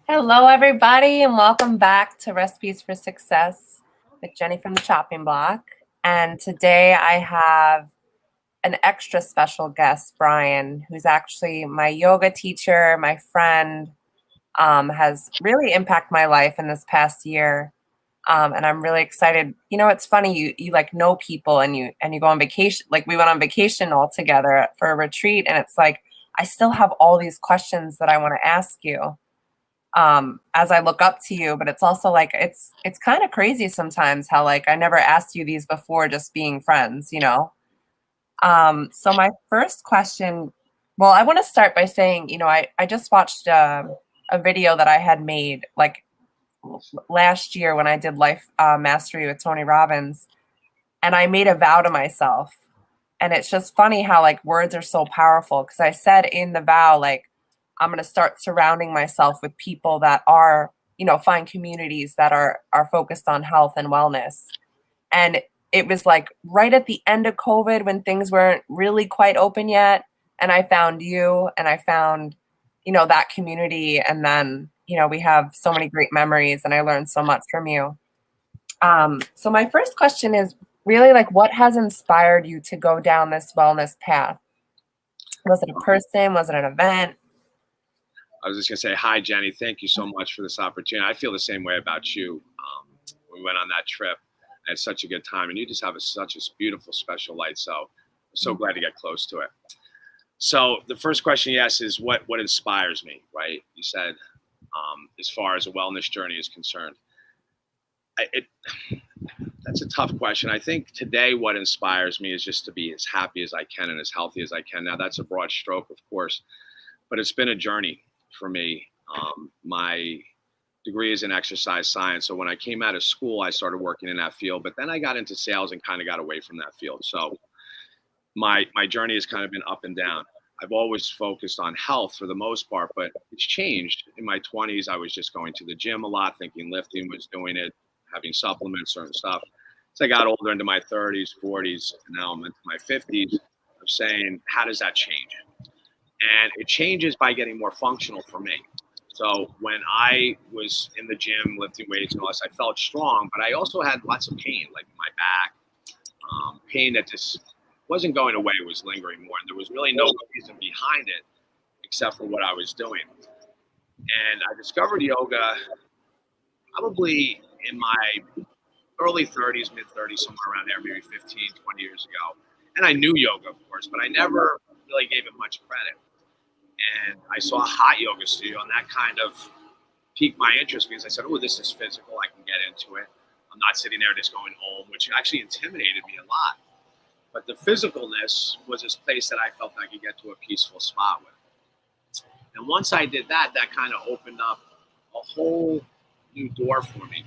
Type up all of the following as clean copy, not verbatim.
Hello, everybody, and welcome back to Recipes for Success with Jenny from the Chopping Block. And today I have an extra special guest, Brian, who's actually my yoga teacher, my friend, has really impacted my life in this past year. And I'm really excited. You know, it's funny, you like know people and you go on vacation. Like we went on vacation all together for a retreat, and it's like I still have all these questions that I want to ask you as I look up to you, but it's also like it's kind of crazy sometimes how like I never asked you these before just being friends. So my first question, well, I want to start by saying, I just watched a video that I had made like last year when I did Life Mastery with Tony Robbins, and I made a vow to myself. And it's just funny how like words are so powerful because I said in the vow, like, I'm going to start surrounding myself with people that are, find communities that are focused on health and wellness. And it was like right at the end of COVID when things weren't really quite open yet. And I found you and I found, that community. And then, we have so many great memories and I learned so much from you. So my first question is really like, what has inspired you to go down this wellness path? Was it a person? Was it an event? I was just going to say, hi, Jenny. Thank you so much for this opportunity. I feel the same way about you. We went on that trip. I had such a good time. And you just have such a beautiful, special light. So I'm so glad to get close to it. So the first question you asked is what inspires me, right? You said, as far as a wellness journey is concerned. That's a tough question. I think today what inspires me is just to be as happy as I can and as healthy as I can. Now, that's a broad stroke, of course, but it's been a journey for me. My degree is in exercise science. So when I came out of school, I started working in that field, but then I got into sales and kind of got away from that field. So my journey has kind of been up and down. I've always focused on health for the most part, but it's changed. In my 20s, I was just going to the gym a lot, thinking lifting was doing it, having supplements, certain stuff. As I got older into my 30s, 40s, and now I'm into my 50s, I'm saying, how does that change? And it changes by getting more functional for me. So when I was in the gym lifting weights and all this, I felt strong, but I also had lots of pain, like in my back, pain that just wasn't going away, was lingering more. And there was really no reason behind it except for what I was doing. And I discovered yoga probably in my early 30s, mid 30s, somewhere around there, maybe 15, 20 years ago. And I knew yoga, of course, but I never really gave it much credit. And I saw a hot yoga studio, and that kind of piqued my interest because I said, oh, this is physical. I can get into it. I'm not sitting there just going home, which actually intimidated me a lot. But the physicalness was this place that I felt I could get to a peaceful spot with. And once I did that, that kind of opened up a whole new door for me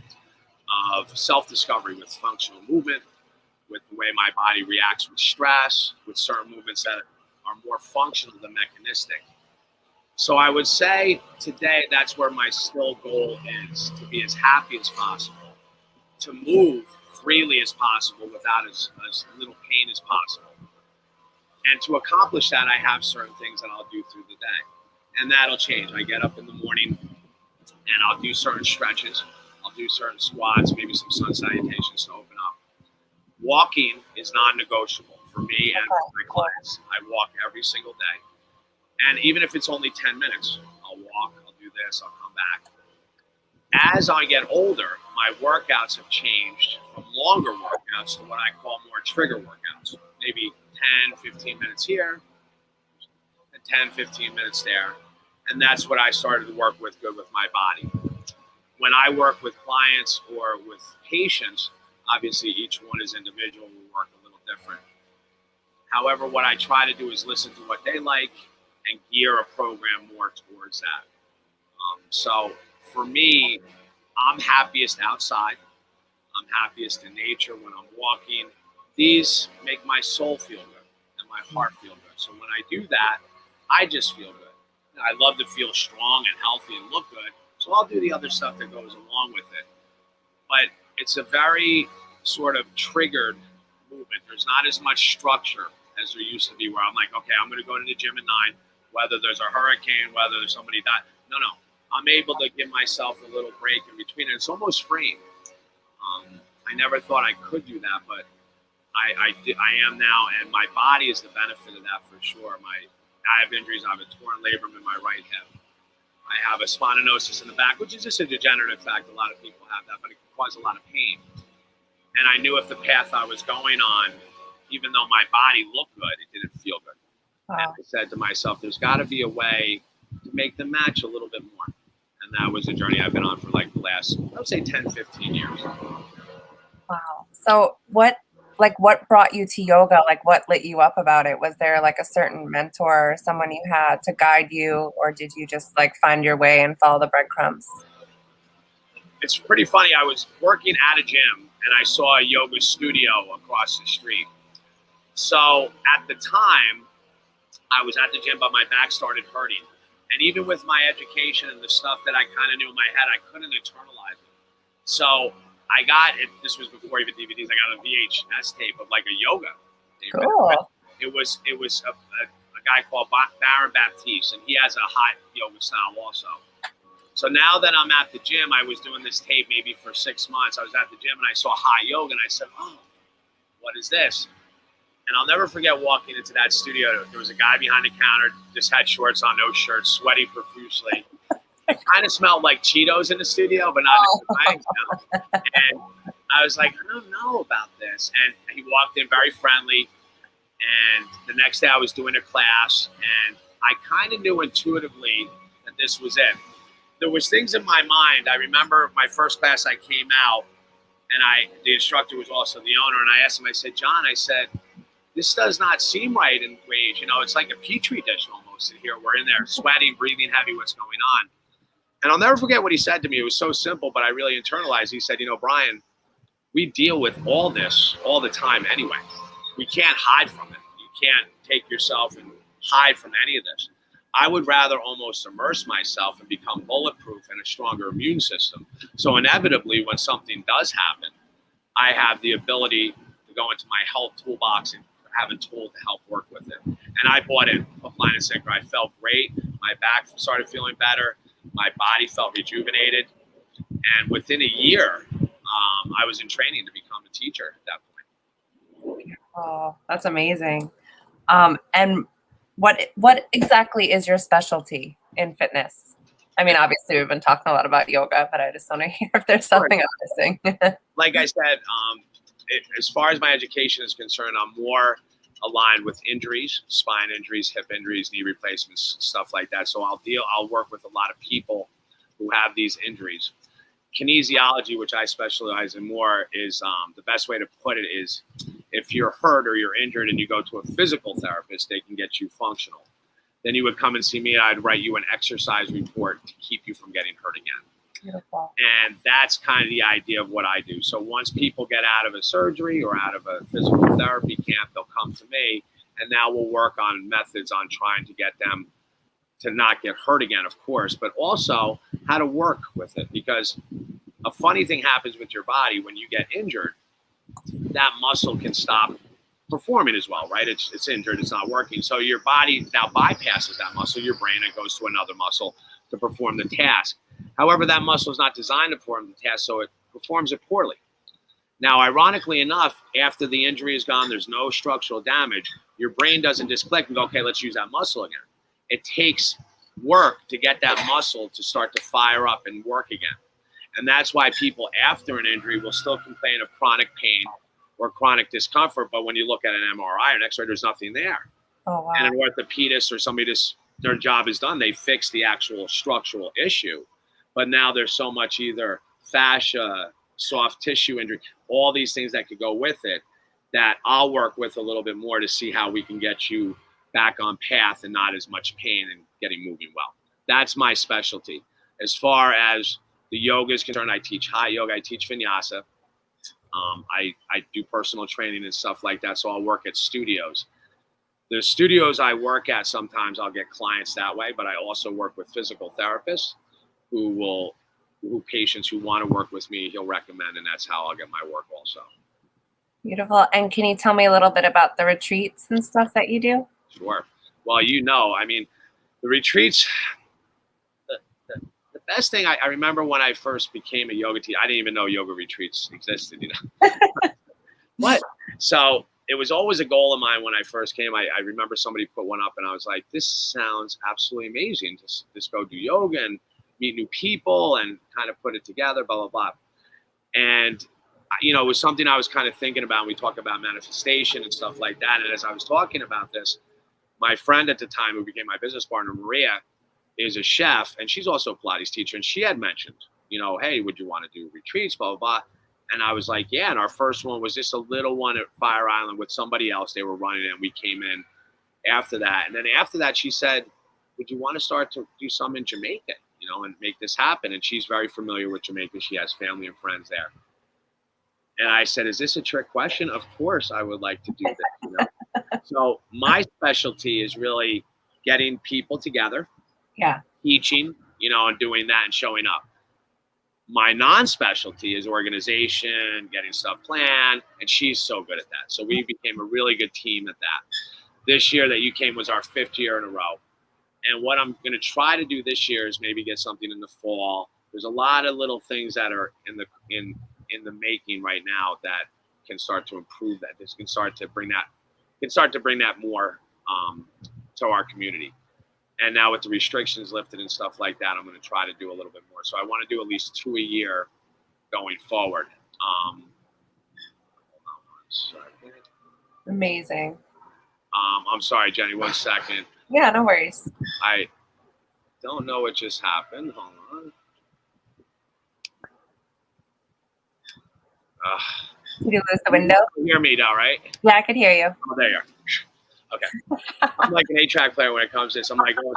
of self-discovery with functional movement, with the way my body reacts with stress, with certain movements that are more functional than mechanistic. So I would say today that's where my still goal is, to be as happy as possible, to move freely as possible without as little pain as possible. And to accomplish that, I have certain things that I'll do through the day. And that'll change. I get up in the morning and I'll do certain stretches. I'll do certain squats, maybe some sun salutations to open up. Walking is non-negotiable for me and for my clients. I walk every single day. And even if it's only 10 minutes, I'll walk, I'll do this, I'll come back. As I get older, my workouts have changed from longer workouts to what I call more trigger workouts. Maybe 10, 15 minutes here, and 10, 15 minutes there. And that's what I started to work with good with my body. When I work with clients or with patients, obviously each one is individual, will work a little different. However, what I try to do is listen to what they like and gear a program more towards that. So for me, I'm happiest outside. I'm happiest in nature when I'm walking. These make my soul feel good and my heart feel good. So when I do that, I just feel good. I love to feel strong and healthy and look good. So I'll do the other stuff that goes along with it. But it's a very sort of triggered movement. There's not as much structure as there used to be where I'm like, okay, I'm going to go to the gym at 9, whether there's a hurricane, whether there's somebody died. No. I'm able to give myself a little break in between. And it's almost freeing. I never thought I could do that, but I am now, and my body is the benefit of that for sure. I have injuries. I have a torn labrum in my right hip. I have a spondylosis in the back, which is just a degenerative fact. A lot of people have that, but it can cause a lot of pain. And I knew if the path I was going on, even though my body looked good, it didn't feel good. Wow. And I said to myself, there's got to be a way to make them match a little bit more. And that was a journey I've been on for like the last, I would say 10, 15 years. Wow. So what brought you to yoga? Like what lit you up about it? Was there like a certain mentor or someone you had to guide you, or did you just like find your way and follow the breadcrumbs? It's pretty funny. I was working at a gym and I saw a yoga studio across the street. So at the time, I was at the gym, but my back started hurting. And even with my education and the stuff that I kind of knew in my head, I couldn't internalize it. So I got it. This was before even DVDs. I got a VHS tape of like a yoga. Cool. It was a guy called Baron Baptiste, and he has a hot yoga style also. So now that I'm at the gym, I was doing this tape maybe for 6 months. I was at the gym and I saw hot yoga, and I said, "Oh, what is this?" And I'll never forget walking into that studio. There was a guy behind the counter, just had shorts on, no shirt, sweaty profusely. It kind of smelled like Cheetos in the studio, but not in the way. You know? And I was like, I don't know about this. And he walked in very friendly. And the next day I was doing a class, and I kind of knew intuitively that this was it. There was things in my mind. I remember my first class I came out, and the instructor was also the owner, and I asked him, I said, John, I said, this does not seem right in ways. You know, it's like a petri dish almost in here. We're in there sweating, breathing heavy, what's going on? And I'll never forget what he said to me. It was so simple, but I really internalized. He said, you know, Brian, we deal with all this all the time anyway. We can't hide from it. You can't take yourself and hide from any of this. I would rather almost immerse myself and become bulletproof and a stronger immune system. So inevitably, when something does happen, I have the ability to go into my health toolbox and have a tool to help work with it. And I bought it, hook, line, and sinker. I felt great. My back started feeling better. My body felt rejuvenated. And within a year, I was in training to become a teacher at that point. Oh, that's amazing. And what exactly is your specialty in fitness? I mean, obviously we've been talking a lot about yoga, but I just want to hear if there's something I'm missing. Like I said, as far as my education is concerned, I'm more aligned with injuries, spine injuries, hip injuries, knee replacements, stuff like that. So I'll work with a lot of people who have these injuries. Kinesiology, which I specialize in more, is the best way to put it is if you're hurt or you're injured and you go to a physical therapist, they can get you functional. Then you would come and see me and I'd write you an exercise report to keep you from getting hurt again. Beautiful. And that's kind of the idea of what I do. So once people get out of a surgery or out of a physical therapy camp, they'll come to me, and now we'll work on methods on trying to get them to not get hurt again, of course, but also how to work with it. Because a funny thing happens with your body when you get injured, that muscle can stop performing as well, right? It's injured, it's not working. So your body now bypasses that muscle, your brain, and goes to another muscle to perform the task. However, that muscle is not designed to perform the task, so it performs it poorly. Now, ironically enough, after the injury is gone, there's no structural damage, your brain doesn't just click and go, okay, let's use that muscle again. It takes work to get that muscle to start to fire up and work again. And that's why people after an injury will still complain of chronic pain or chronic discomfort, but when you look at an MRI or an X-ray, there's nothing there. Oh, wow. And an orthopedist or somebody, their job is done. They fix the actual structural issue. But now there's so much either fascia, soft tissue injury, all these things that could go with it that I'll work with a little bit more to see how we can get you back on path and not as much pain and getting moving well. That's my specialty. As far as the yoga is concerned, I teach hot yoga, I teach vinyasa. I do personal training and stuff like that, so I'll work at studios. The studios I work at, sometimes I'll get clients that way, but I also work with physical therapists who patients who want to work with me, he'll recommend, and that's how I'll get my work also. Beautiful. And can you tell me a little bit about the retreats and stuff that you do? Sure. Well, I mean, the retreats, the best thing I remember when I first became a yoga teacher, I didn't even know yoga retreats existed, you know. What? So it was always a goal of mine when I first came. I remember somebody put one up and I was like, this sounds absolutely amazing. Just go do yoga and meet new people and kind of put it together, blah, blah, blah. And, you know, it was something I was kind of thinking about. We talk about manifestation and stuff like that. And as I was talking about this, my friend at the time, who became my business partner, Maria, is a chef, and she's also a Pilates teacher. And she had mentioned, you know, hey, would you want to do retreats, blah, blah, blah. And I was like, yeah. And our first one was just a little one at Fire Island with somebody else. They were running it, and we came in after that. And then after that, she said, would you want to start to do some in Jamaica, you know, and make this happen? And she's very familiar with Jamaica. She has family and friends there. And I said, is this a trick question? Of course I would like to do this, you know. So my specialty is really getting people together, teaching, you know, and doing that and showing up. My non-specialty is organization, getting stuff planned, and she's so good at that. So we became a really good team at that. This year that you came was our 5th year in a row. And what I'm going to try to do this year is maybe get something in the fall. There's a lot of little things that are in the making right now that can start to improve that. This can start to bring that more to our community. And now with the restrictions lifted and stuff like that, I'm going to try to do a little bit more. So I want to do at least 2 a year going forward. Hold on 1 second. Amazing. I'm sorry, Jenny, 1 second. Yeah, no worries. I don't know what just happened. Hold on. Did you lose the window? You hear me now, right? Yeah, I could hear you. Oh, there you are. Okay. I'm like an 8-track player when it comes to this. I'm like, oh,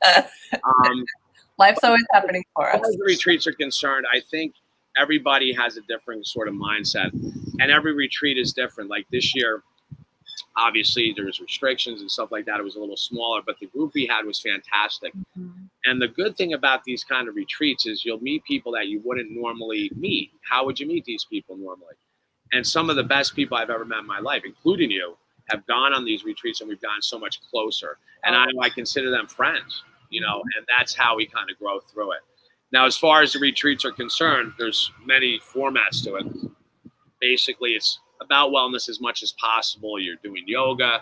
it's Life's always happening for us. As far as the retreats are concerned, I think everybody has a different sort of mindset, and every retreat is different. Like this year, obviously there's restrictions and stuff like that. It was a little smaller, but the group we had was fantastic. Mm-hmm. And the good thing about these kind of retreats is you'll meet people that you wouldn't normally meet. How would you meet these people normally? And some of the best people I've ever met in my life, including you, have gone on these retreats, and we've gotten so much closer. And I consider them friends, you know, and that's how we kind of grow through it. Now, as far as the retreats are concerned, there's many formats to it. Basically, it's about wellness as much as possible. You're doing yoga,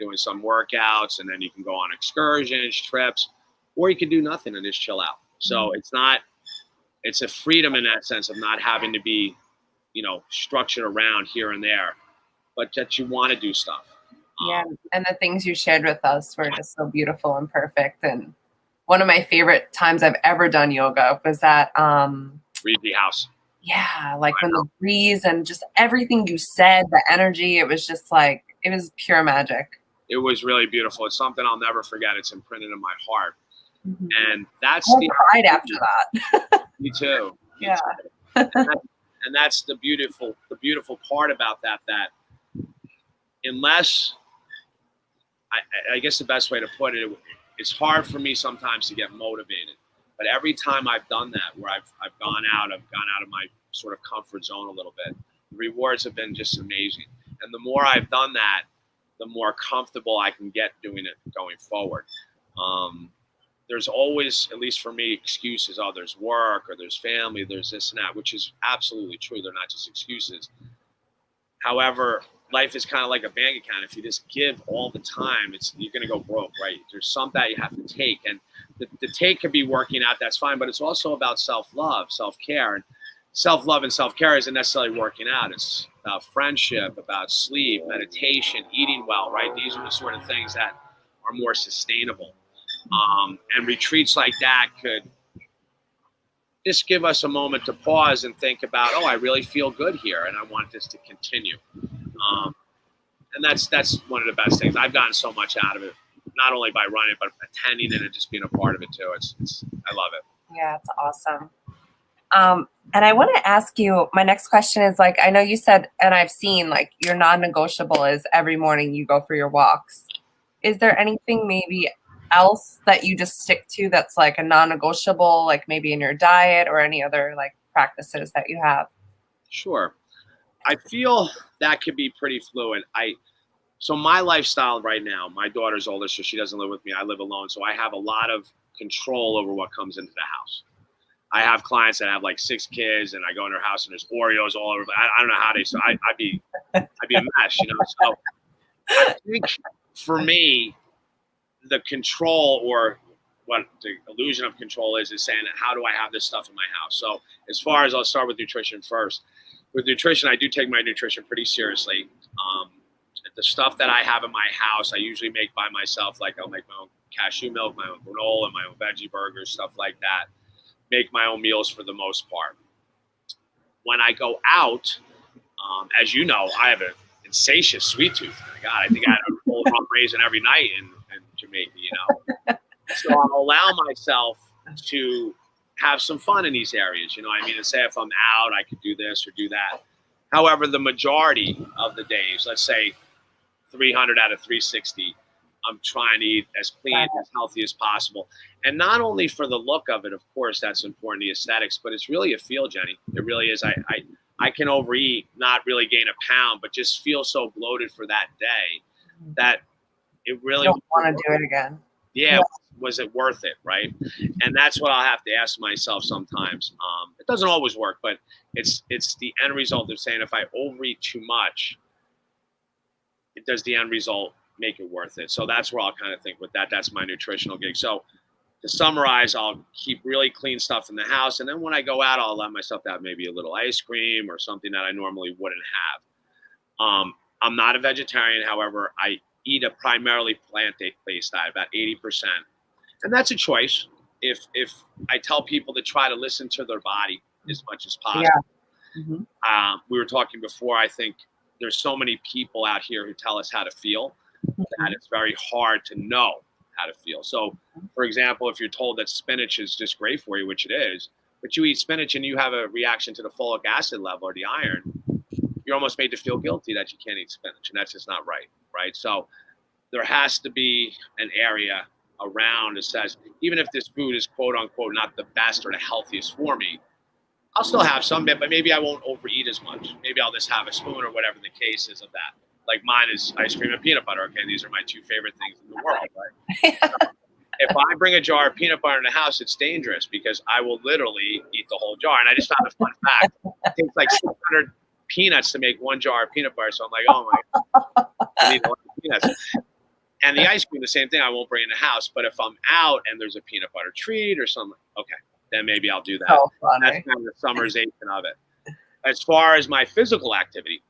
doing some workouts, and then you can go on excursions, trips, or you can do nothing and just chill out. So it's a freedom in that sense of not having to be, you know, structured around here and there, but that you want to do stuff. Yeah, and the things you shared with us were just so beautiful and perfect. And one of my favorite times I've ever done yoga was at Reedy House. Yeah, like when the breeze and just everything you said, the energy, it was just like, it was pure magic. It was really beautiful. It's something I'll never forget. It's imprinted in my heart. Mm-hmm. And that's I cried after that. Me too. Yeah. And that's the beautiful part about that unless, I guess the best way to put it, it's hard for me sometimes to get motivated. But every time I've done that, where I've gone out of my sort of comfort zone a little bit, the rewards have been just amazing. And the more I've done that, the more comfortable I can get doing it going forward. There's always, at least for me, excuses. Oh, there's work, or there's family, there's this and that, which is absolutely true. They're not just excuses. However, life is kind of like a bank account. If you just give all the time, you're going to go broke, right? There's some that you have to take. And the take could be working out, that's fine, but it's also about self-love, self-care. And self-love and self-care isn't necessarily working out. It's about friendship, about sleep, meditation, eating well, right? These are the sort of things that are more sustainable. And retreats like that could just give us a moment to pause and think about, oh, I really feel good here, and I want this to continue. And that's one of the best things. I've gotten so much out of it, not only by running, but attending it and just being a part of it too. I love it. Yeah, it's awesome. And I want to ask you, my next question is, like, I know you said, and I've seen, like, your non-negotiable is every morning you go for your walks. Is there anything maybe else that you just stick to that's like a non-negotiable, like maybe in your diet or any other like practices that you have? Sure. I feel that could be pretty fluid. So my lifestyle right now, my daughter's older, so she doesn't live with me. I live alone. So I have a lot of control over what comes into the house. I have clients that have like 6 kids, and I go in their house and there's Oreos all over. I don't know how they. So I'd be a mess, you know. So I think for me, the control, or what the illusion of control is saying, how do I have this stuff in my house? So as far as, I'll start with nutrition first. With nutrition, I do take my nutrition pretty seriously. The stuff that I have in my house, I usually make by myself. Like I'll make my own cashew milk, my own granola, my own veggie burgers, stuff like that. Make my own meals for the most part. When I go out, as you know, I have an insatiate sweet tooth. My God, I think I had a full rum raisin every night in Jamaica, you know. So I'll allow myself to have some fun in these areas, you know what I mean? And say if I'm out, I could do this or do that. However, the majority of the days, let's say 300 out of 360, I'm trying to eat as clean, as healthy as possible. And not only for the look of it, of course, that's important, the aesthetics, but it's really a feel, Jenny. It really is. I can overeat, not really gain a pound, but just feel so bloated for that day that it really don't want to do it again. Yeah, was it worth it, right? And that's what I'll have to ask myself sometimes. It doesn't always work, but it's the end result of saying, if I overeat too much, does the end result make it worth it? So that's where I'll kind of think with that. That's my nutritional gig. So to summarize, I'll keep really clean stuff in the house. And then when I go out, I'll allow myself to have maybe a little ice cream or something that I normally wouldn't have. I'm not a vegetarian. However, I eat a primarily plant-based diet, about 80%. And that's a choice. If I tell people to try to listen to their body as much as possible. Yeah. Mm-hmm. We were talking before, I think there's so many people out here who tell us how to feel that it's very hard to know how to feel. So, for example, if you're told that spinach is just great for you, which it is, but you eat spinach and you have a reaction to the folic acid level or the iron, you're almost made to feel guilty that you can't eat spinach, and that's just not right, right? So there has to be an area around that says, even if this food is quote unquote not the best or the healthiest for me, I'll still have some bit, but maybe I won't overeat as much. Maybe I'll just have a spoon or whatever the case is of that. Like mine is ice cream and peanut butter. Okay, these are my 2 favorite things in the world, right? So if I bring a jar of peanut butter in the house, it's dangerous because I will literally eat the whole jar. And I just found a fun fact. It takes like 600 peanuts to make 1 jar of peanut butter. So I'm like, oh my God, I need a lot of peanuts. And the ice cream, the same thing, I won't bring in the house. But if I'm out and there's a peanut butter treat or something, okay, then maybe I'll do that. So that's kind of the summarization of it. As far as my physical activity,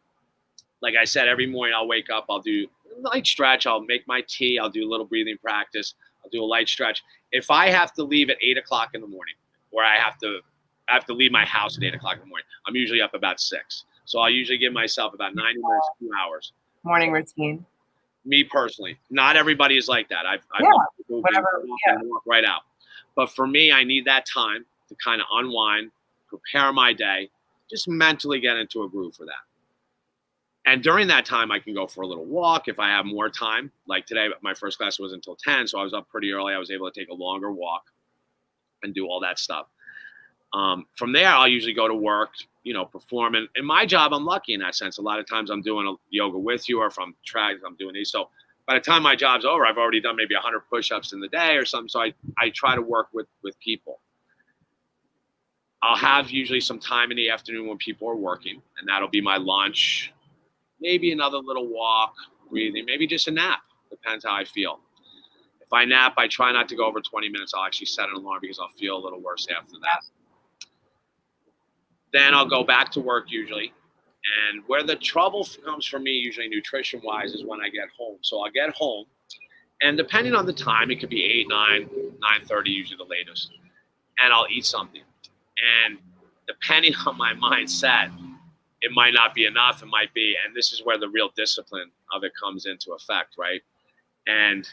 like I said, every morning I'll wake up, I'll do a light stretch, I'll make my tea, I'll do a little breathing practice, I'll do a light stretch. If I have to leave at 8 o'clock in the morning, or I have to leave my house at 8 o'clock in the morning, I'm usually up about 6. So I'll usually give myself about 90 minutes, 2 hours. Morning routine. Me personally, not everybody is like that. I've walk right out. But for me, I need that time to kind of unwind, prepare my day, just mentally get into a groove for that. And during that time, I can go for a little walk if I have more time. Like today, my first class was until 10, so I was up pretty early. I was able to take a longer walk and do all that stuff. From there, I'll usually go to work, perform. And in my job, I'm lucky in that sense. A lot of times I'm doing a yoga with you, or if I'm tracked, I'm doing these. So by the time my job's over, I've already done maybe 100 push-ups in the day or something. So I try to work with people. I'll have usually some time in the afternoon when people are working, and that'll be my lunch, maybe another little walk, breathing, maybe just a nap. Depends how I feel. If I nap, I try not to go over 20 minutes. I'll actually set an alarm because I'll feel a little worse after that. Then I'll go back to work usually. And where the trouble comes for me, usually nutrition-wise, is when I get home. So I'll get home, and depending on the time, it could be 8, 9, 9:30, usually the latest, and I'll eat something. And depending on my mindset, it might not be enough. It might be, and this is where the real discipline of it comes into effect, right? And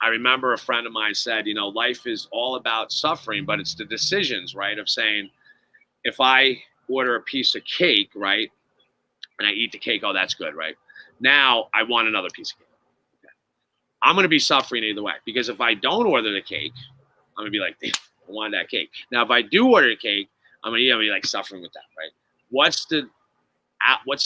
I remember a friend of mine said, life is all about suffering, but it's the decisions, right? Of saying, if I order a piece of cake, right, and I eat the cake, oh, that's good, right? Now I want another piece of cake. Okay. I'm going to be suffering either way, because if I don't order the cake, I'm going to be like, damn, I wanted that cake. Now, if I do order the cake, I'm going to be like suffering with that, right? What's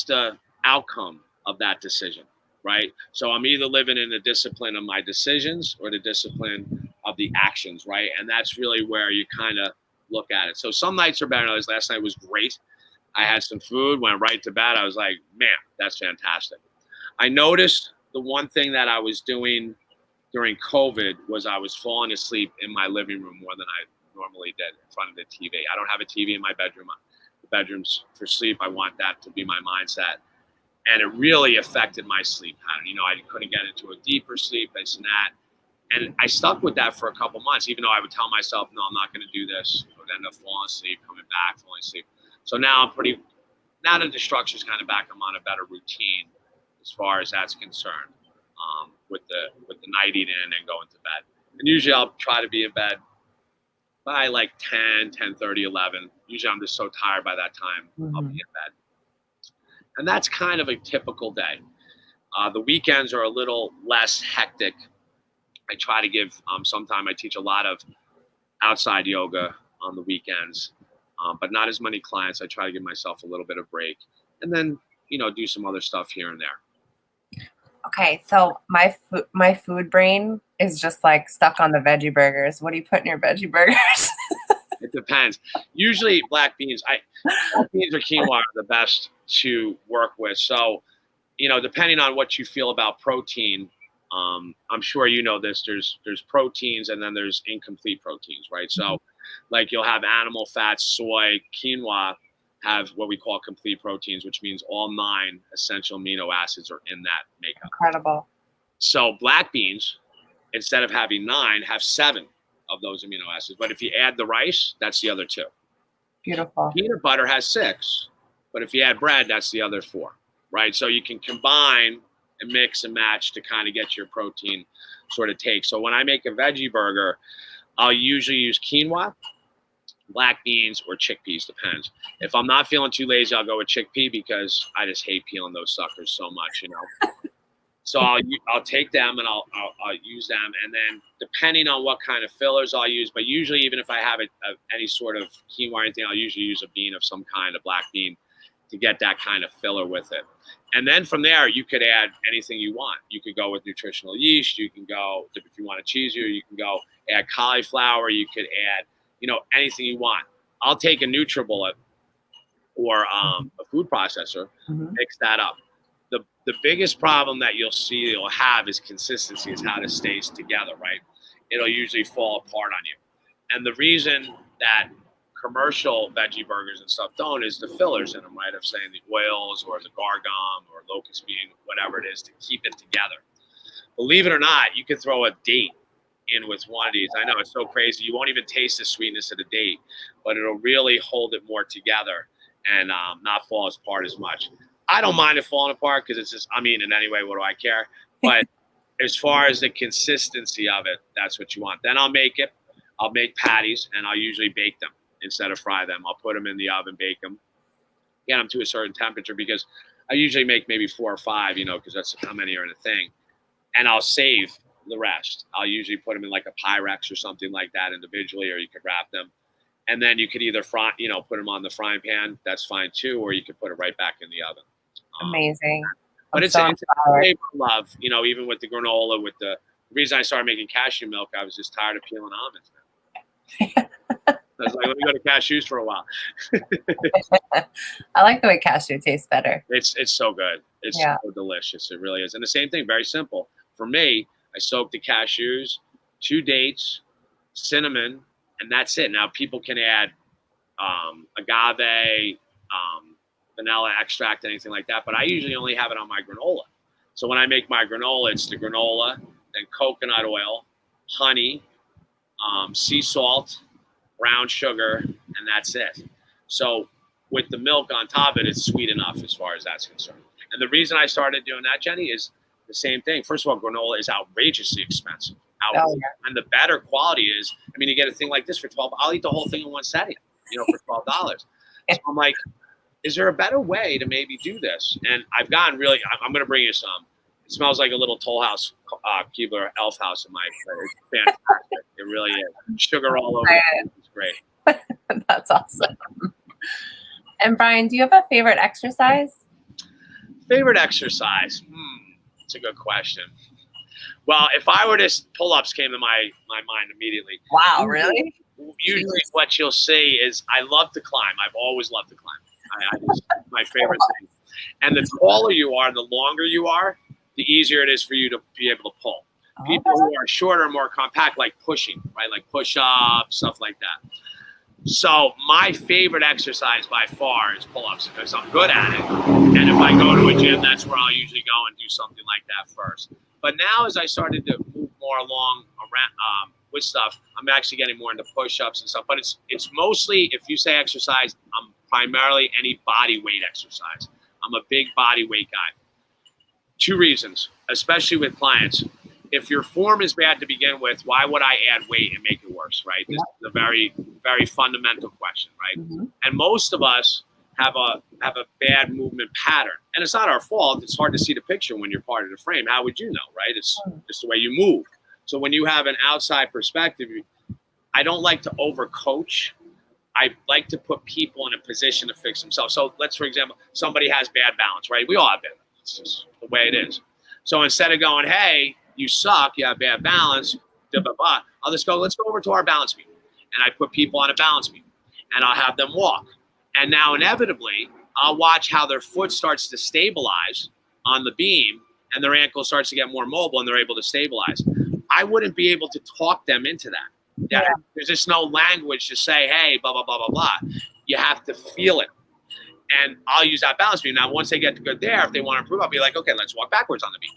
the outcome of that decision, right? So I'm either living in the discipline of my decisions or the discipline of the actions, right? And that's really where you kind of look at it. So some nights are better than others. Last night was great. I had some food, went right to bed. I was like, man, that's fantastic. I noticed the one thing that I was doing during COVID was I was falling asleep in my living room more than I normally did in front of the TV. I don't have a TV in my bedroom. The bedroom's for sleep. I want that to be my mindset. And it really affected my sleep pattern. You know, I couldn't get into a deeper sleep, this and that. And I stuck with that for a couple months, even though I would tell myself, no, I'm not going to do this. I would end up falling asleep, coming back, falling asleep. So now now that the structure's kind of back, I'm on a better routine as far as that's concerned, with the night eating and going to bed. And usually I'll try to be in bed by like 10, 10:30, 11. Usually I'm just so tired by that time, I'll be in bed. And that's kind of a typical day. The weekends are a little less hectic. I try to give some time. I teach a lot of outside yoga on the weekends, but not as many clients. I try to give myself a little bit of break, and then do some other stuff here and there. Okay, so my food brain is just like stuck on the veggie burgers. What do you put in your veggie burgers? It depends. Usually black beans. Black beans or quinoa are the best to work with. So, depending on what you feel about protein, I'm sure you know this. There's proteins and then there's incomplete proteins, right? So, like you'll have animal fats, soy, quinoa have what we call complete proteins, which means all 9 essential amino acids are in that makeup. Incredible. So black beans, instead of having 9, have 7 of those amino acids. But if you add the rice, that's the other 2. Beautiful. Peanut butter has 6, but if you add bread, that's the other 4, right? So you can combine and mix and match to kind of get your protein sort of take. So when I make a veggie burger, I'll usually use quinoa, black beans, or chickpeas, depends. If I'm not feeling too lazy, I'll go with chickpea because I just hate peeling those suckers so much, So I'll take them and I'll use them, and then depending on what kind of fillers I'll use, but usually even if I have any sort of quinoa or anything, I'll usually use a bean of some kind, a black bean, to get that kind of filler with it. And then from there, you could add anything you want. You could go with nutritional yeast. You can go, if you want a cheesier, you can go add cauliflower. You could add, anything you want. I'll take a NutriBullet or a food processor, mix that up. The biggest problem that you'll have is consistency, is how it stays together, right? It'll usually fall apart on you. And the reason that commercial veggie burgers and stuff don't is the fillers in them, right? Of saying the oils or the gargum or locust bean, whatever it is, to keep it together. Believe it or not, you could throw a date in with one of these. I know it's so crazy. You won't even taste the sweetness of the date, but it'll really hold it more together and not fall apart as much. I don't mind it falling apart because it's just, in any way, what do I care? But as far as the consistency of it, that's what you want. Then I'll make patties, and I'll usually bake them instead of fry them. I'll put them in the oven, bake them, get them to a certain temperature, because I usually make maybe 4 or 5, because that's how many are in a thing. And I'll save the rest. I'll usually put them in like a Pyrex or something like that individually, or you could wrap them. And then you could either put them on the frying pan. That's fine too, or you could put it right back in the oven. Amazing. But it's a labor of love, even with the granola. With the reason I started making cashew milk, I was just tired of peeling almonds. I was like, let me go to cashews for a while. I like the way cashew tastes better. It's so good. It's so delicious. It really is. And the same thing, very simple. For me, I soak the cashews, 2 dates, cinnamon, and that's it. Now people can add agave, vanilla extract, anything like that, but I usually only have it on my granola. So when I make my granola, it's the granola, then coconut oil, honey, sea salt, brown sugar, and that's it. So with the milk on top of it, it's sweet enough as far as that's concerned. And the reason I started doing that, Jenny, is the same thing. First of all, granola is outrageously expensive. And the better quality is, you get a thing like this for $12. I'll eat the whole thing in one setting, for $12. So I'm like, is there a better way to maybe do this? And I've gotten really, I'm going to bring you some. It smells like a little Toll House, Keebler Elf House in my place. It's fantastic. It really is. Sugar all over it. It's great. That's awesome. And Brian, do you have a favorite exercise? Favorite exercise? It's a good question. Well, if I were to pull-ups came to my mind immediately. Wow, really? Usually, Jeez. what you'll see is I love to climb. I've always loved to climb. It's my favorite thing. And the taller you are, the longer you are, the easier it is for you to be able to pull. People who are shorter, more compact, like pushing, right? Like push-ups, stuff like that. So my favorite exercise by far is pull-ups because I'm good at it. And if I go to a gym, that's where I'll usually go and do something like that first. But now as I started to move more along around with stuff, I'm actually getting more into push-ups and stuff. But it's mostly, if you say exercise, I'm primarily any body weight exercise. I'm a big body weight guy. Two reasons, especially with clients. If your form is bad to begin with, why would I add weight and make it worse, right? This is a very, very fundamental question, right? Mm-hmm. And most of us have a bad movement pattern. And it's not our fault. It's hard to see the picture when you're part of the frame. How would you know, right? It's just the way you move. So when you have an outside perspective, I don't like to overcoach. I like to put people in a position to fix themselves. So let's, for example, somebody has bad balance, right? We all have bad balance. It's just the way it is. So instead of going, hey, you suck, you have bad balance, blah, blah, blah, I'll just go, let's go over to our balance beam. And I put people on a balance beam and I'll have them walk. And now inevitably, I'll watch how their foot starts to stabilize on the beam and their ankle starts to get more mobile and they're able to stabilize. I wouldn't be able to talk them into that. Yeah. There's just no language to say, hey, blah, blah, blah, blah, blah. You have to feel it. And I'll use that balance beam. Now, once they get to good there, if they want to improve, I'll be like, okay, let's walk backwards on the beam.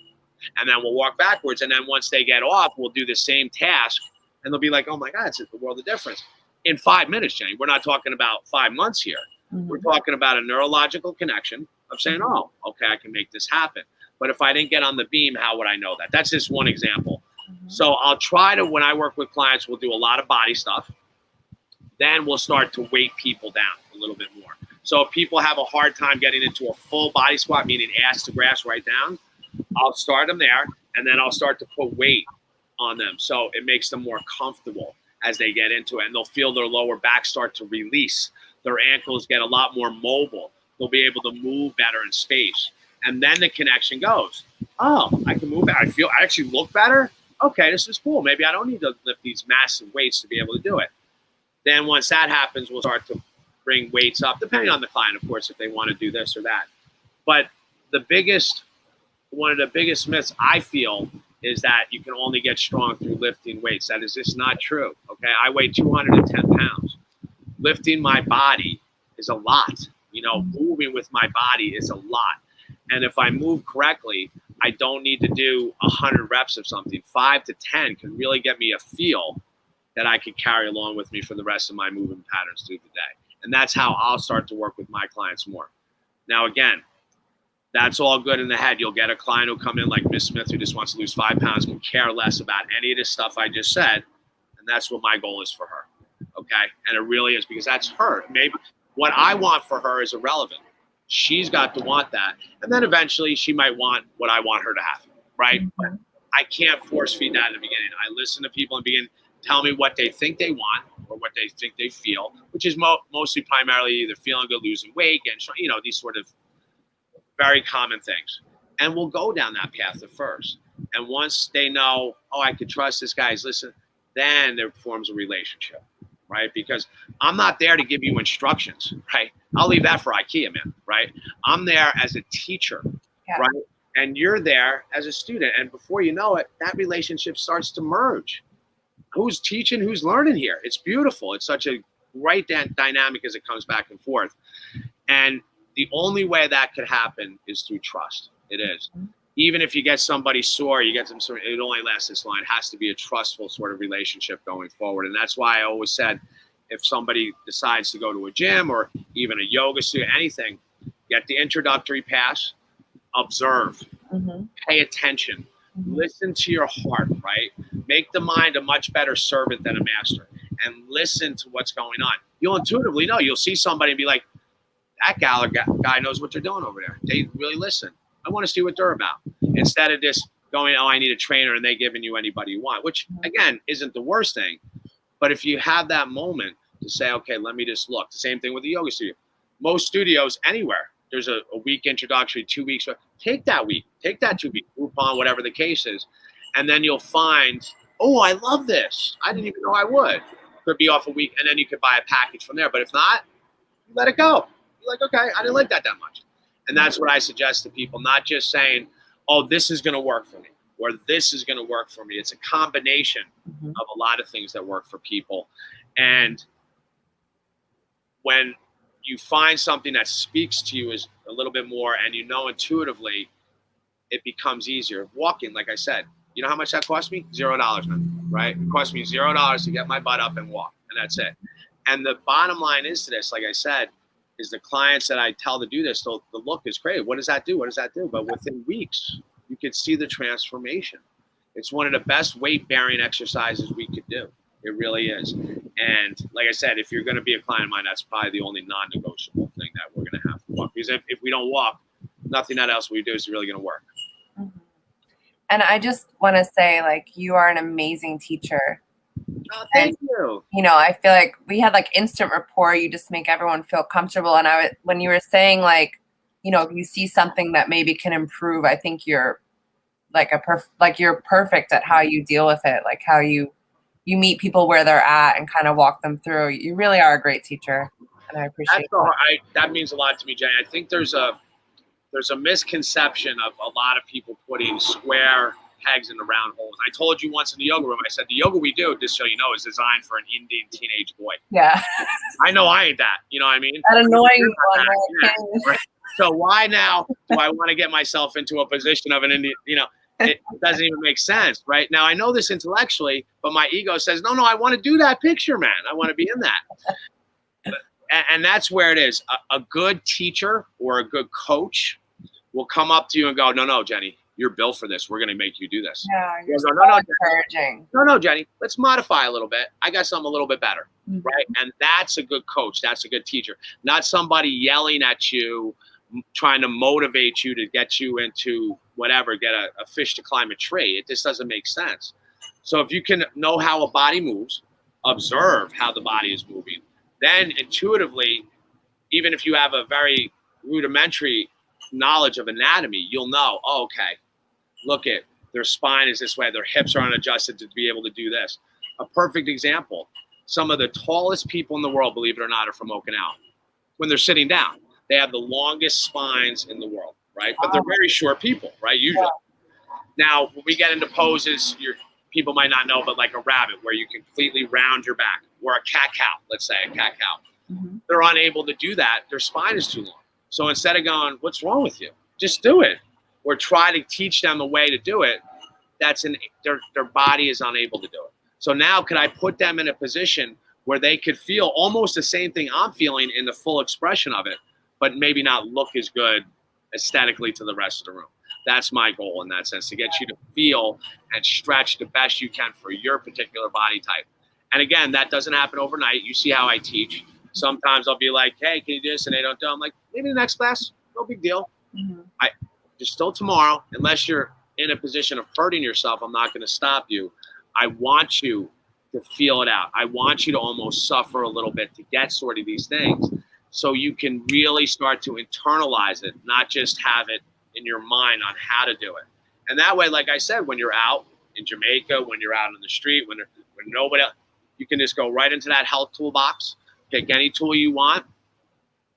And then we'll walk backwards. And then once they get off, we'll do the same task. And they'll be like, oh my God, it's the world of difference. In 5 minutes, Jenny, we're not talking about 5 months here. Mm-hmm. We're talking about a neurological connection of saying, oh, okay, I can make this happen. But if I didn't get on the beam, how would I know that? That's just one example. Mm-hmm. So I'll try to, when I work with clients, we'll do a lot of body stuff. Then we'll start to weight people down a little bit more. So if people have a hard time getting into a full body squat, meaning ass to grass right down, I'll start them there, and then I'll start to put weight on them. So it makes them more comfortable as they get into it, and they'll feel their lower back start to release. Their ankles get a lot more mobile. They'll be able to move better in space. And then the connection goes, oh, I can move better. I actually look better. Okay, this is cool. Maybe I don't need to lift these massive weights to be able to do it. Then once that happens, we'll start to bring weights up, depending on the client, of course, if they want to do this or that. But one of the biggest myths I feel is that you can only get strong through lifting weights. That is just not true. Okay, I weigh 210 pounds. Lifting my body is a lot. Moving with my body is a lot. And if I move correctly, I don't need to do 100 reps of something. 5 to 10 can really get me a feel that I could carry along with me for the rest of my movement patterns through the day. And that's how I'll start to work with my clients more. Now, again, that's all good in the head. You'll get a client who'll come in like Miss Smith who just wants to lose 5 pounds, can care less about any of this stuff I just said. And that's what my goal is for her. Okay? And it really is, because that's her. Maybe what I want for her is irrelevant. She's got to want that. And then eventually she might want what I want her to have. Right? But I can't force feed that in the beginning. I listen to people in the beginning, tell me what they think they want or what they think they feel, which is mostly primarily either feeling good, losing weight, and these sort of very common things. And we'll go down that path at first. And once they know, oh, I could trust this guy's listen, then there forms a relationship, right? Because I'm not there to give you instructions, right? I'll leave that for IKEA, man, right? I'm there as a teacher, right? And you're there as a student. And before you know it, that relationship starts to merge. Who's teaching, who's learning here? It's beautiful. It's such a great dynamic as it comes back and forth. And the only way that could happen is through trust. It is. Even if you get somebody sore, you get them sore, it only lasts this long. It has to be a trustful sort of relationship going forward. And that's why I always said, if somebody decides to go to a gym or even a yoga studio, anything, get the introductory pass, observe, pay attention, listen to your heart, right? Make the mind a much better servant than a master, and listen to what's going on. You'll intuitively know. You'll see somebody and be like, that gal or guy knows what they're doing over there. They really listen. I want to see what they're about. Instead of just going, oh, I need a trainer, and they giving you anybody you want, which, again, isn't the worst thing. But if you have that moment to say, okay, let me just look. The same thing with the yoga studio. Most studios anywhere, there's a week introductory, 2 weeks. Take that week. Take that 2 week, Groupon, whatever the case is, And then you'll find, oh, I love this. I didn't even know I would. Could be off a week, and then you could buy a package from there. But if not, you let it go. You're like, okay, I didn't like that much. And that's what I suggest to people, not just saying, oh, this is going to work for me, or this is going to work for me. It's a combination of a lot of things that work for people. And when you find something that speaks to you is a little bit more, and you know intuitively, it becomes easier. Walking, like I said, you know how much that cost me? $0, man, right? It cost me $0 to get my butt up and walk, and that's it. And the bottom line is to this, like I said, is the clients that I tell to do this, the look is great. What does that do? What does that do? But within weeks, you could see the transformation. It's one of the best weight-bearing exercises we could do. It really is. And like I said, if you're going to be a client of mine, that's probably the only non-negotiable thing that we're going to have to walk. Because if we don't walk, nothing that else we do is really going to work. And I just want to say, like, you are an amazing teacher. Oh, thank you. You know, I feel like we had like instant rapport. You just make everyone feel comfortable. And when you were saying, like, you know, if you see something that maybe can improve, I think you're like you're perfect at how you deal with it, like how you meet people where they're at and kind of walk them through. You really are a great teacher, and I appreciate that means a lot to me, Jenny. I think there's a misconception of a lot of people putting square pegs in the round holes. I told you once in the yoga room, I said, the yoga we do, just so you know, is designed for an Indian teenage boy. Yeah. I know I ain't that. You know what I mean? That annoying one. Yeah. Right. So why now do I want to get myself into a position of an Indian, you know, it doesn't even make sense, right? Now, I know this intellectually, but my ego says, no, I want to do that picture, man. I want to be in that. And that's where it is. A good teacher or a good coach will come up to you and go, no, Jenny, you're built for this. We're going to make you do this. Yeah, you're so encouraging. No, Jenny, let's modify a little bit. I got something a little bit better, right? And that's a good coach. That's a good teacher. Not somebody yelling at you, trying to motivate you to get you into whatever, get a fish to climb a tree. It just doesn't make sense. So if you can know how a body moves, observe how the body is moving, then intuitively, even if you have a very rudimentary knowledge of anatomy, you'll know, oh, okay, look at their spine is this way, their hips are unadjusted to be able to do this. A perfect example, some of the tallest people in the world, believe it or not, are from Okinawa. When they're sitting down, they have the longest spines in the world, right? But they're very short people, right, usually. Now, when we get into poses, people might not know, but like a rabbit, where you completely round your back, or a cat-cow, let's say, a cat-cow. They're unable to do that. Their spine is too long. So instead of going, what's wrong with you? Just do it. Or try to teach them a way to do it. Their body is unable to do it. So now could I put them in a position where they could feel almost the same thing I'm feeling in the full expression of it, but maybe not look as good aesthetically to the rest of the room? That's my goal in that sense, to get you to feel and stretch the best you can for your particular body type. And again, that doesn't happen overnight. You see how I teach. Sometimes I'll be like, hey, can you do this? And they don't do it. I'm like, maybe the next class, no big deal. I just still tomorrow, unless you're in a position of hurting yourself, I'm not going to stop you. I want you to feel it out. I want you to almost suffer a little bit to get sort of these things, so you can really start to internalize it, not just have it in your mind on how to do it. And that way, like I said, when you're out in Jamaica, when you're out on the street, when nobody else, you can just go right into that health toolbox, pick any tool you want,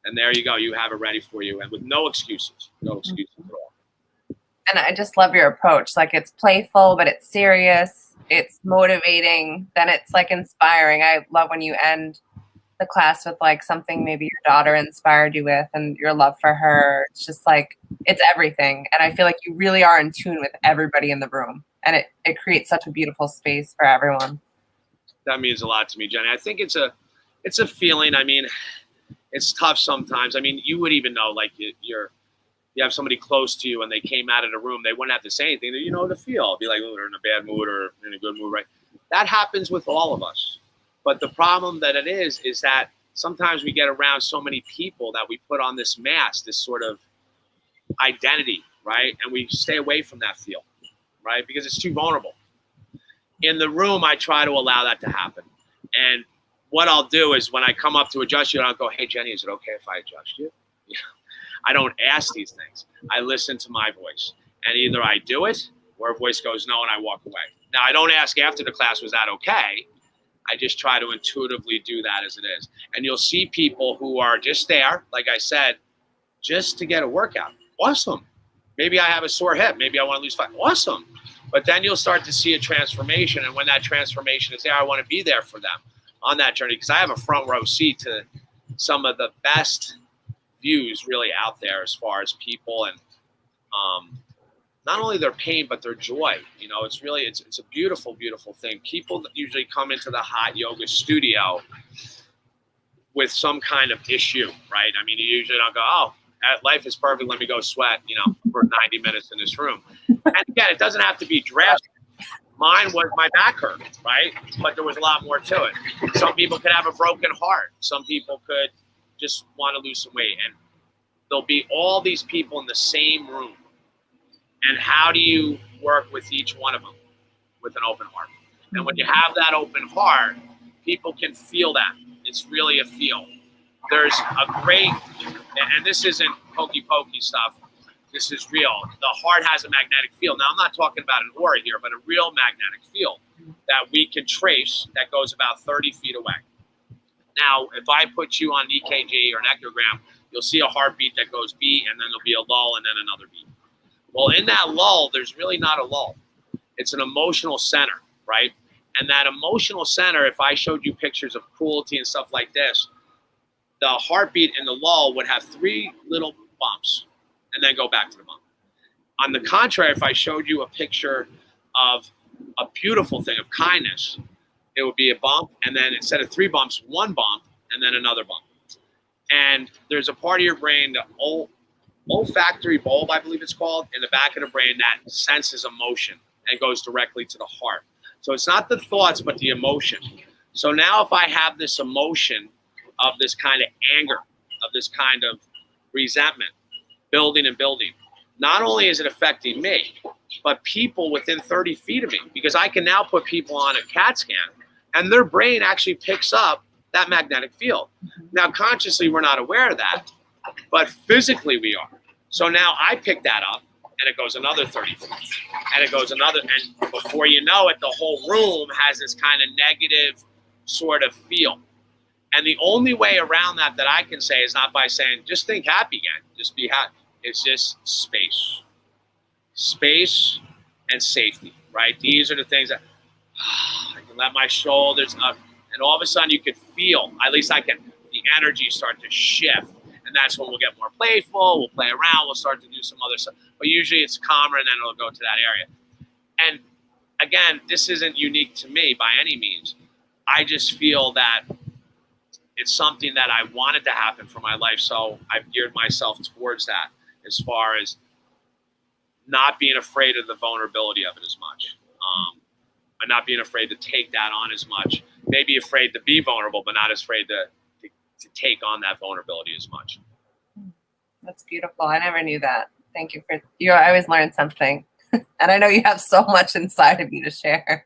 and there you go. You have it ready for you, and with no excuses at all. And I just love your approach. Like, it's playful, but it's serious. It's motivating. Then it's like inspiring. I love when you end the class with like something maybe your daughter inspired you with, and your love for her. It's just like, it's everything. And I feel like you really are in tune with everybody in the room, and it creates such a beautiful space for everyone. That means a lot to me, Jenny. I think it's a feeling. I mean, it's tough sometimes. I mean, you would even know, like, you have somebody close to you and they came out of the room, they wouldn't have to say anything. You know the feel. Be like, oh, they're in a bad mood or in a good mood, right? That happens with all of us. But the problem that it is that sometimes we get around so many people that we put on this mask, this sort of identity, right? And we stay away from that feel, right? Because it's too vulnerable. In the room, I try to allow that to happen. And what I'll do is when I come up to adjust you, I'll go, hey, Jenny, is it okay if I adjust you? I don't ask these things. I listen to my voice. And either I do it Or a voice goes, no, and I walk away. Now, I don't ask after the class, was that okay? I just try to intuitively do that as it is. And you'll see people who are just there, like I said, just to get a workout. Awesome. Maybe I have a sore hip. Maybe I want to lose 5. Awesome. But then you'll start to see a transformation. And when that transformation is there, I want to be there for them on that journey, because I have a front row seat to some of the best views really out there as far as people and not only their pain, but their joy. You know, it's really, it's a beautiful, beautiful thing. People that usually come into the hot yoga studio with some kind of issue, right? I mean, you usually don't go, oh, life is perfect, let me go sweat, you know, for 90 minutes in this room. And again, it doesn't have to be drastic. Mine was my back hurt, right? But there was a lot more to it. Some people could have a broken heart. Some people could just want to lose some weight. And there'll be all these people in the same room. And how do you work with each one of them? With an open heart. And when you have that open heart, people can feel that. It's really a feel. There's a great, and this isn't hokey pokey stuff, this is real. The heart has a magnetic field. Now, I'm not talking about an aura here, but a real magnetic field that we can trace that goes about 30 feet away. Now, if I put you on an EKG or an echogram, you'll see a heartbeat that goes beat, and then there'll be a lull, and then another beat. Well, in that lull, there's really not a lull. It's an emotional center, right? And that emotional center, if I showed you pictures of cruelty and stuff like this, the heartbeat in the lull would have 3 little bumps and then go back to the bump. On the contrary, if I showed you a picture of a beautiful thing of kindness, it would be a bump, and then instead of 3 bumps, 1 bump, and then another bump. And there's a part of your brain, the olfactory bulb, I believe it's called, in the back of the brain that senses emotion and goes directly to the heart. So it's not the thoughts, but the emotion. So now if I have this emotion of this kind of anger, of this kind of resentment, building and building, not only is it affecting me, but people within 30 feet of me, because I can now put people on a CAT scan and their brain actually picks up that magnetic field. Now, consciously, we're not aware of that, but physically we are. So now I pick that up and it goes another 30 feet and it goes another, and before you know it, the whole room has this kind of negative sort of feel. And the only way around that I can say is not by saying, just think happy again, just be happy. It's just space. Space and safety, right? These are the things that I can let my shoulders up, and all of a sudden you could feel, at least I can, the energy start to shift. And that's when we'll get more playful, we'll play around, we'll start to do some other stuff. But usually it's calmer and then it'll go to that area. And again, this isn't unique to me by any means. I just feel that it's something that I wanted to happen for my life. So I've geared myself towards that as far as not being afraid of the vulnerability of it as much. And not being afraid to take that on as much. Maybe afraid to be vulnerable, but not as afraid to take on that vulnerability as much. That's beautiful. I never knew that. Thank you for, you I always learn something. And I know you have so much inside of you to share.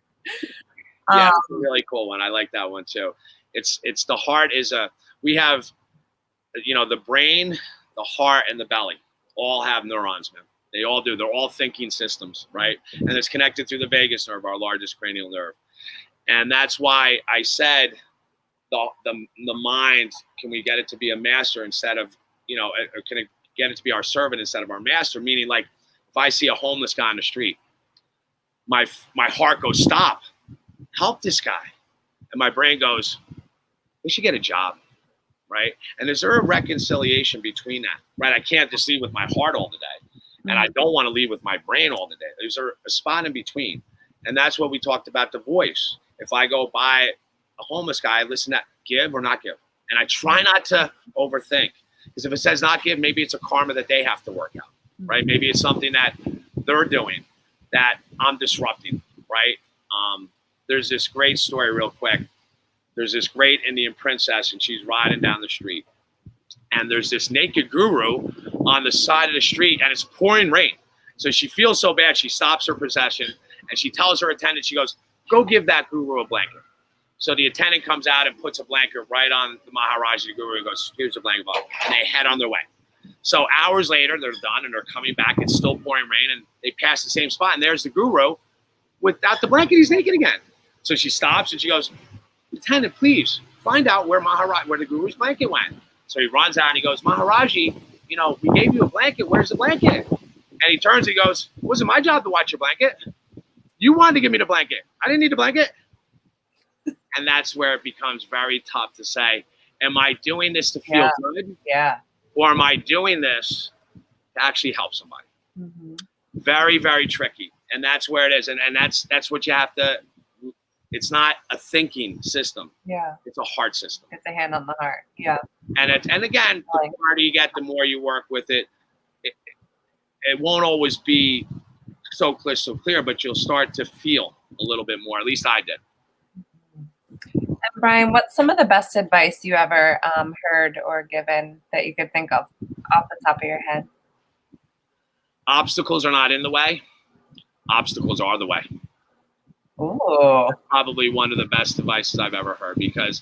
Yeah, it's a really cool one. I like that one too. It's the heart is we have, you know, the brain, the heart, and the belly all have neurons, man. They all do. They're all thinking systems, right? And it's connected through the vagus nerve, our largest cranial nerve. And that's why I said the mind, can we get it to be a master instead of, you know, or can it get it to be our servant instead of our master? Meaning, like, if I see a homeless guy on the street, my heart goes, stop, help this guy. And my brain goes, we should get a job, right? And is there a reconciliation between that, right? I can't just leave with my heart all the day. And I don't want to leave with my brain all the day. There's a spot in between. And that's what we talked about, the voice. If I go by a homeless guy, I listen to give or not give. And I try not to overthink. Because if it says not give, maybe it's a karma that they have to work out, right? Maybe it's something that they're doing that I'm disrupting, right? There's this great story real quick. There's this great Indian princess and she's riding down the street. And there's this naked guru on the side of the street and it's pouring rain. So she feels so bad, she stops her procession and she tells her attendant, she goes, go give that guru a blanket. So the attendant comes out and puts a blanket right on the Maharaja, the guru, and goes, here's a blanket, and they head on their way. So hours later, they're done and they're coming back. It's still pouring rain, and they pass the same spot. And there's the guru without the blanket. He's naked again. So she stops and she goes, "Lieutenant, please find out where the guru's blanket went." So he runs out and he goes, "Maharaji, we gave you a blanket. Where's the blanket?" And he turns and he goes, "It wasn't my job to watch your blanket. You wanted to give me the blanket. I didn't need the blanket." And that's where it becomes very tough to say, am I doing this to feel good? Yeah. Or am I doing this to actually help somebody? Mm-hmm. Very, very tricky. And that's where it is. And that's what you have to, it's not a thinking system. Yeah. It's a heart system. It's a hand on the heart. Yeah. And again, the harder you get, the more you work with it. It won't always be so clear, but you'll start to feel a little bit more. At least I did. And Brian, what's some of the best advice you ever heard or given that you could think of off the top of your head? Obstacles are not in the way. Obstacles are the way. Ooh. That's probably one of the best advices I've ever heard, because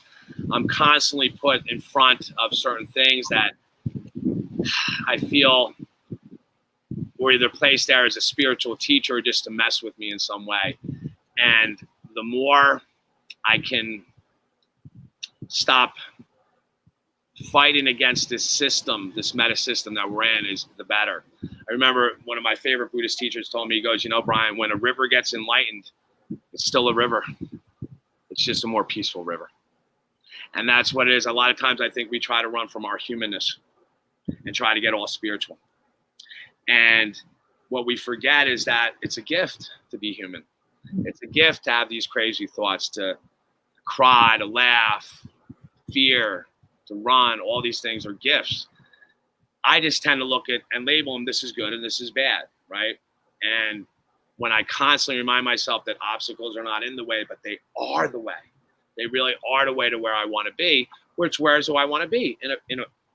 I'm constantly put in front of certain things that I feel were either placed there as a spiritual teacher or just to mess with me in some way. And the more I can stop fighting against this system, this meta system that we're in, is the better. I remember one of my favorite Buddhist teachers told me, he goes, Brian, when a river gets enlightened, it's still a river. It's just a more peaceful river. And that's what it is. A lot of times I think we try to run from our humanness and try to get all spiritual. And what we forget is that it's a gift to be human. It's a gift to have these crazy thoughts, to cry, to laugh, fear, to run. All these things are gifts. I just tend to look at and label them, this is good and this is bad, right? And when I constantly remind myself that obstacles are not in the way, but they are the way. They really are the way to where I want to be. Where do I want to be?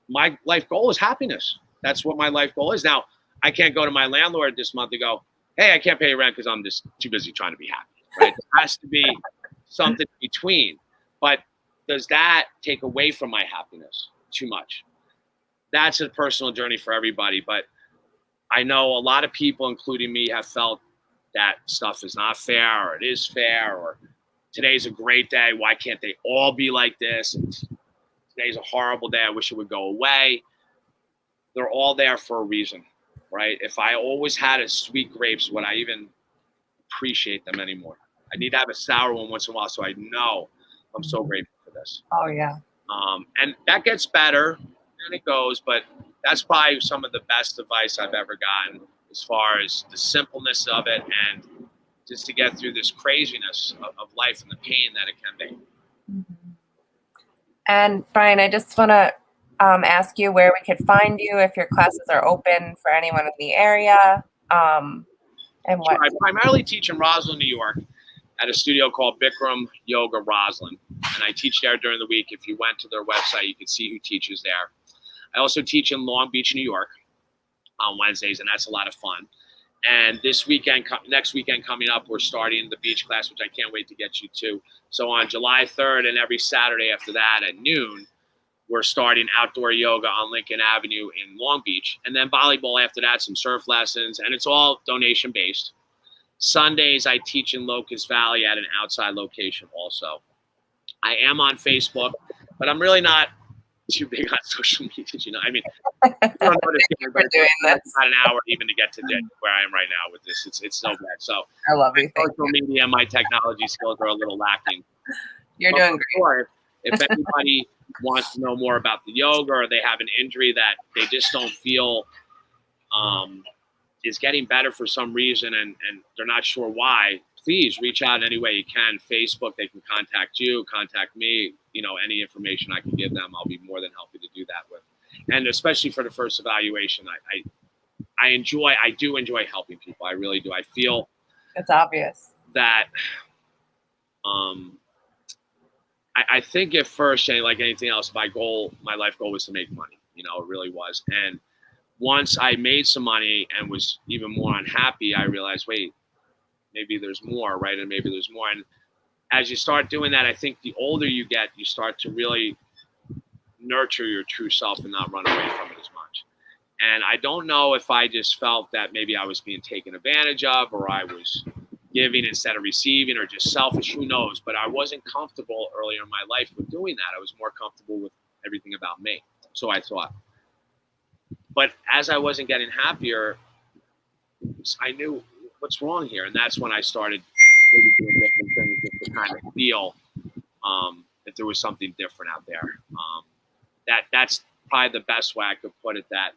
My life goal is happiness. That's what my life goal is. Now, I can't go to my landlord this month and go, "Hey, I can't pay rent because I'm just too busy trying to be happy." Right? There has to be something between. But does that take away from my happiness too much? That's a personal journey for everybody. But I know a lot of people, including me, have felt that stuff is not fair, or it is fair, or today's a great day. Why can't they all be like this? And today's a horrible day. I wish it would go away. They're all there for a reason, right? If I always had a sweet grapes, would I even appreciate them anymore? I need to have a sour one once in a while so I know I'm so grateful for this. Oh, yeah. And that gets better and it goes, but that's probably some of the best advice I've ever gotten, as far as the simpleness of it and just to get through this craziness of life and the pain that it can be. Mm-hmm. And Brian, I just want to ask you where we could find you, if your classes are open for anyone in the area, and what. Sure. I primarily teach in Roslyn, New York, at a studio called Bikram Yoga Roslyn, and I teach there during the week. If you went to their website, you could see who teaches there. I also teach in Long Beach, New York, on Wednesdays, and that's a lot of fun. And next weekend coming up, we're starting the beach class, which I can't wait to get you to. So on July 3rd and every Saturday after that at noon, we're starting outdoor yoga on Lincoln Avenue in Long Beach. And then volleyball after that, some surf lessons, and it's all donation-based. Sundays, I teach in Locust Valley at an outside location also. I am on Facebook, but I'm really not too big on social media. I mean, I don't know it's about an hour even to get to where I am right now with this. It's so bad. So I love it. Social media and my technology skills are a little lacking. You're doing great. If anybody wants to know more about the yoga, or they have an injury that they just don't feel is getting better for some reason and they're not sure why, please reach out any way you can. Facebook, they can contact you, contact me. Any information I can give them, I'll be more than happy to do that with. And especially for the first evaluation, I do enjoy helping people. I really do. I feel it's obvious that I think at first, like anything else, my life goal was to make money. It really was. And once I made some money and was even more unhappy, I realized, wait, maybe there's more, right? And maybe there's more. And as you start doing that, I think the older you get, you start to really nurture your true self and not run away from it as much. And I don't know if I just felt that maybe I was being taken advantage of, or I was giving instead of receiving, or just selfish, who knows. But I wasn't comfortable earlier in my life with doing that. I was more comfortable with everything about me. So I thought. But as I wasn't getting happier, I knew what's wrong here. And that's when I started maybe doing different things just to kind of feel if there was something different out there. That's probably the best way I could put it, that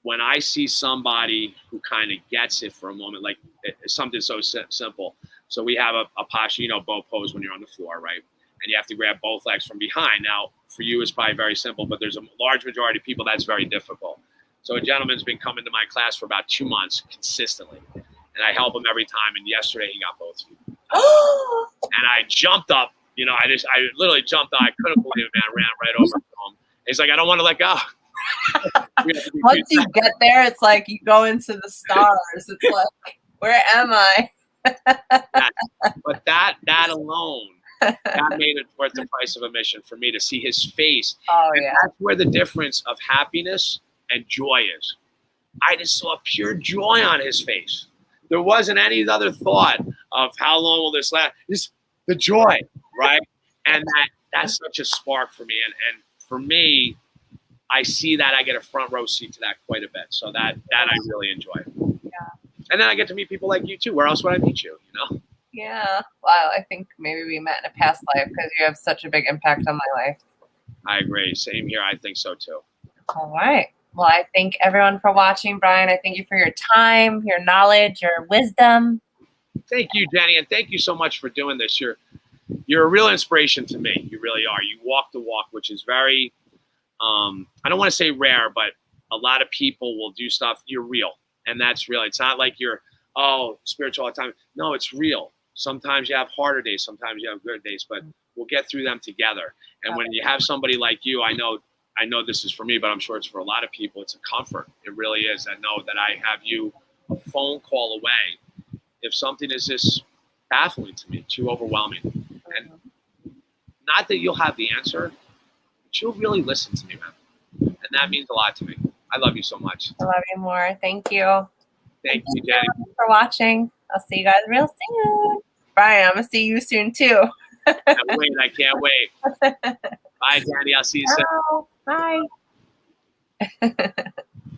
when I see somebody who kind of gets it for a moment, like something so simple. So we have a posture, bow pose when you're on the floor, right? And you have to grab both legs from behind. Now, for you, it's probably very simple, but there's a large majority of people that's very difficult. So a gentleman's been coming to my class for about 2 months consistently, and I help him every time. And yesterday he got both feet. And I jumped up, I literally jumped up. I couldn't believe it, man. I ran right over to him. He's like, I don't want to let go. Once you get there, it's like you go into the stars. It's like, where am I? But that alone, that made it worth the price of admission for me to see his face. Oh, and yeah. That's where the difference of happiness and joy is. I just saw pure joy on his face. There wasn't any other thought of how long will this last. Just the joy, right? And that's such a spark for me. And for me, I see that I get a front row seat to that quite a bit. So that I really enjoy. Yeah. And then I get to meet people like you too. Where else would I meet you? Yeah. Well, I think maybe we met in a past life because you have such a big impact on my life. I agree. Same here. I think so too. All right. Well, I thank everyone for watching, Brian. I thank you for your time, your knowledge, your wisdom. Thank you, Jenny, and thank you so much for doing this. You're a real inspiration to me. You really are. You walk the walk, which is very, I don't want to say rare, but a lot of people will do stuff. You're real, and that's real. It's not like you're, spiritual all the time. No, it's real. Sometimes you have harder days. Sometimes you have good days, but we'll get through them together. And when you have somebody like you, I know this is for me, but I'm sure it's for a lot of people. It's a comfort. It really is. I know that I have you a phone call away if something is just baffling to me, too overwhelming. And not that you'll have the answer, but you'll really listen to me, man. And that means a lot to me. I love you so much. I love you more. Thank you. Thank you, Jenny. For watching. I'll see you guys real soon. Brian, I'm going to see you soon, too. I can't wait. Bye, Jenny. I'll see you soon. Bye.